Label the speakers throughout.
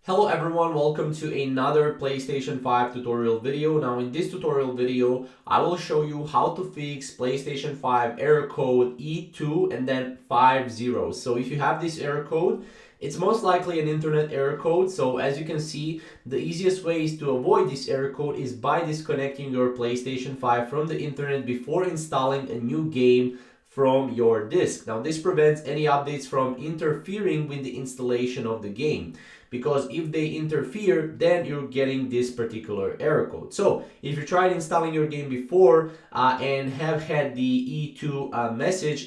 Speaker 1: Hello everyone, welcome to another PlayStation 5 tutorial video. Now in this tutorial video, I will show you how to fix PlayStation 5 error code E2 and then 50. So if you have this error code, it's most likely an internet error code. So as you can see, the easiest ways to avoid this error code is by disconnecting your PlayStation 5 from the internet before installing a new game from your disk. Now this prevents any updates from interfering with the installation of the game, because if they interfere, then you're getting this particular error code. So if you tried installing your game before and have had the E2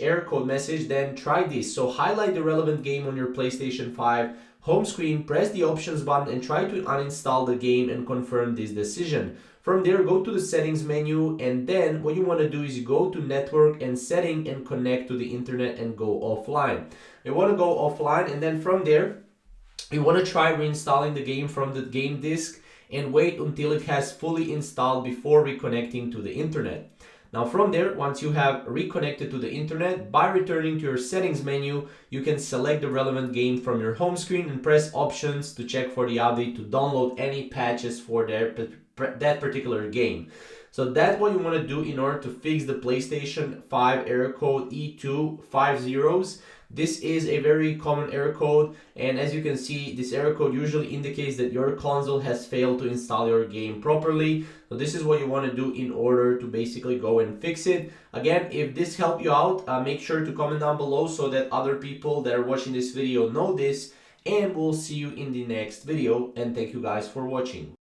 Speaker 1: error code message, then try this. So highlight the relevant game on your PlayStation 5 home screen, press the options button and try to uninstall the game and confirm this decision. From there, go to the settings menu, and then what you want to do is you go to network and setting and connect to the internet and go offline. You want to go offline, and then from there you want to try reinstalling the game from the game disk and wait until it has fully installed before reconnecting to the internet. Now from there, once you have reconnected to the internet, by returning to your settings menu, you can select the relevant game from your home screen and press options to check for the update to download any patches for that particular game. So that's what you want to do in order to fix the PlayStation 5 error code E2-00000. This is a very common error code, and as you can see, this error code usually indicates that your console has failed to install your game properly. So this is what you want to do in order to basically go and fix it. Again, if this helped you out, make sure to comment down below so that other people that are watching this video know this, and we'll see you in the next video, and thank you guys for watching.